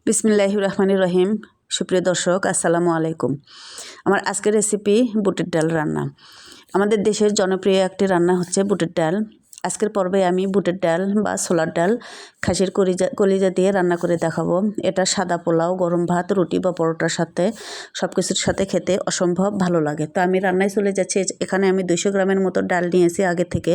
বিসমিল্লাহির রহমানির রহিম। সুপ্রিয় দর্শক, আসসালামু আলাইকুম। আমার আজকের রেসিপি বুটের ডাল রান্না। আমাদের দেশের জনপ্রিয় একটি রান্না হচ্ছে বুটের ডাল। আজকের পর্বে আমি বুটের ডাল বা ছোলার ডাল খাসির কলিজা দিয়ে রান্না করে দেখাবো। এটা সাদা পোলাও, গরম ভাত, রুটি বা পরোটার সাথে সব কিছুর সাথে খেতে অসম্ভব ভালো লাগে। তো আমি রান্নায় চলে যাচ্ছি। এখানে আমি 200 গ্রামের মতো ডাল নিয়েছি, আগে থেকে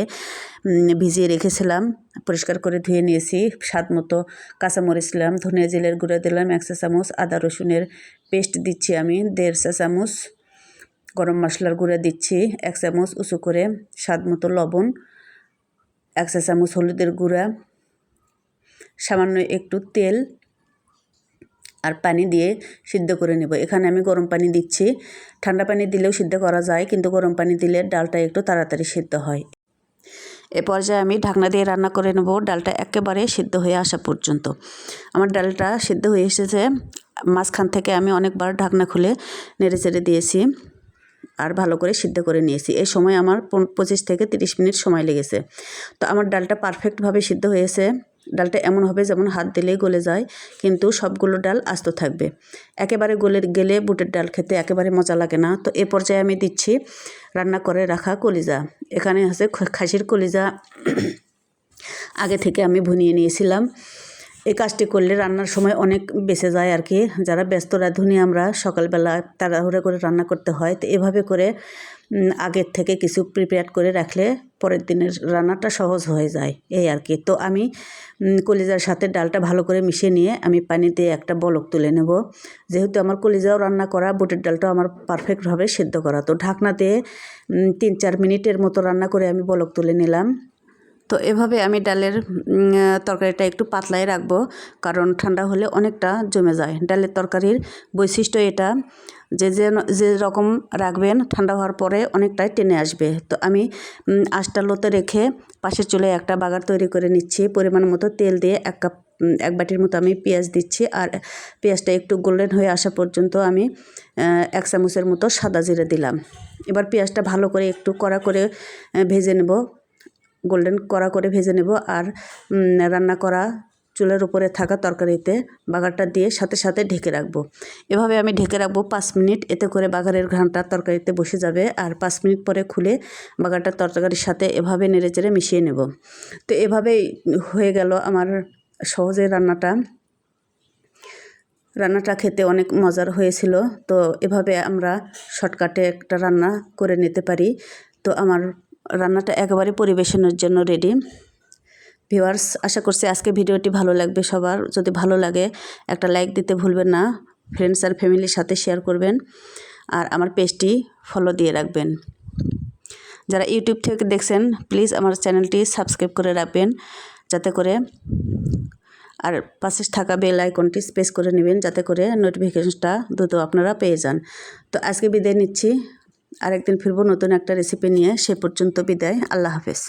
ভিজিয়ে রেখেছিলাম, পরিষ্কার করে ধুয়ে নিয়েছি। স্বাদ মতো কাঁচামরিচ দিলাম, ধনিয়া জিরের গুঁড়ো দিলাম 1 চা চামচ, আদা রসুনের পেস্ট দিচ্ছি আমি 1.5 চা চামচ, গরম মশলার গুঁড়ো দিচ্ছি 1 চামচ উঁচু করে, স্বাদ মতো লবণ, 1 চা চামচ হলুদের গুঁড়া, সামান্য একটু তেল আর পানি দিয়ে সিদ্ধ করে নেব। এখানে আমি গরম পানি দিচ্ছি। ঠান্ডা পানি দিলেও সিদ্ধ করা যায়, কিন্তু গরম পানি দিলে ডালটা একটু তাড়াতাড়ি সিদ্ধ হয়। এ পর্যায়ে আমি ঢাকনা দিয়ে রান্না করে নেব, ডালটা একেবারে সিদ্ধ হয়ে আসা পর্যন্ত। আমার ডালটা সিদ্ধ হয়ে এসেছে। মাঝখান থেকে আমি অনেকবার ঢাকনা খুলে নেড়ে চেড়ে দিয়েছি আর ভালো করে সিদ্ধ করে নিয়েছি। এই সময় আমার 25 থেকে 30 মিনিট সময় লেগেছে। তো আমার ডালটা পারফেক্টভাবে সিদ্ধ হয়েছে। ডালটা এমন হবে যেমন হাত দিলেই গলে যায়, কিন্তু সবগুলো ডাল আস্ত থাকবে। একেবারে গেলে বুটের ডাল খেতে একেবারে মজা লাগে না। তো এ পর্যায়ে আমি দিচ্ছি রান্না করে রাখা কলিজা। এখানে আছে খাসির কলিজা, আগে থেকে আমি ভুনিয়ে নিয়েছিলাম। এই কাজটি করলে রান্নার সময় অনেক বেঁচে যায় আর কি। যারা ব্যস্ত রাঁধুনি আমরা, সকালবেলা তাড়াহুড়ো করে রান্না করতে হয়। তো এভাবে করে আগের থেকে কিছু প্রিপেয়ার করে রাখলে পরের দিনের রান্নাটা সহজ হয়ে যায়, এই আর কি। তো আমি কলিজার সাথে ডালটা ভালো করে মিশিয়ে নিয়ে আমি পানি দিয়ে একটা বলক তুলে নেব। যেহেতু আমার কলিজাও রান্না করা, বুটের ডালটাও আমার পারফেক্টভাবে সিদ্ধ করা। তো ঢাকনা দিয়ে 3-4 মিনিটের মতো রান্না করে আমি বলক তুলে নিলাম। তো এভাবে আমি ডালের তরকারিটা একটু পাতলাই রাখবো, কারণ ঠান্ডা হলে অনেকটা জমে যায়। ডালের তরকারির বৈশিষ্ট্য এটা যে রকম রাখবেন, ঠান্ডা হওয়ার পরে অনেকটাই টেনে আসবে। তো আমি আঁচটা লোতে রেখে পাশের চুলায় একটা বাগার তৈরি করে নিচ্ছি। পরিমাণ মতো তেল দিয়ে 1 বাটির মতো আমি পেঁয়াজ দিচ্ছি, আর পেঁয়াজটা একটু গোল্ডেন হয়ে আসা পর্যন্ত আমি 1 চামচের মতো সাদা জিরে দিলাম। এবার পেঁয়াজটা ভালো করে একটু কড়া করে ভেজে নেব, গোল্ডেন কড়া করে ভেজে নেব। আর রান্না করা চুলার উপরে থাকা তরকারিতে বাগারটা দিয়ে সাথে সাথে ঢেকে রাখবো। এভাবে আমি ঢেকে রাখবো 5 মিনিট। এতে করে বাগারের ঘ্রাণটা তরকারিতে বসে যাবে। আর 5 মিনিট পরে খুলে বাগারটা তরকারির সাথে এভাবে নেড়েচেড়ে মিশিয়ে নেব। তো এভাবেই হয়ে গেল আমার সহজে রান্নাটা খেতে অনেক মজার হয়েছিল। তো এভাবে আমরা শর্টকাটে একটা রান্না করে নিতে পারি। তো আমার রান্নাটা একেবারে পরিবেশনের জন্য রেডি। ভিউয়ার্স, আশা করছি আজকে ভিডিওটি ভালো লাগবে সবার। যদি ভালো লাগে একটা লাইক দিতে ভুলবেন না, ফ্রেন্ডস আর ফ্যামিলির সাথে শেয়ার করবেন, আর আমার পেজটি ফলো দিয়ে রাখবেন। যারা ইউটিউব থেকে দেখছেন, প্লিজ আমার চ্যানেলটি সাবস্ক্রাইব করে রাখবেন, যাতে করে, আর পাশে থাকা বেল আইকনটি প্রেস করে নেবেন, যাতে করে নোটিফিকেশনটা দ্রুত আপনারা পেয়ে যান। তো আজকে বিদায় নিচ্ছি, আরেকদিন ফিরবো নতুন একটা রেসিপি নিয়ে। সে পর্যন্ত বিদায়, আল্লাহ হাফেজ।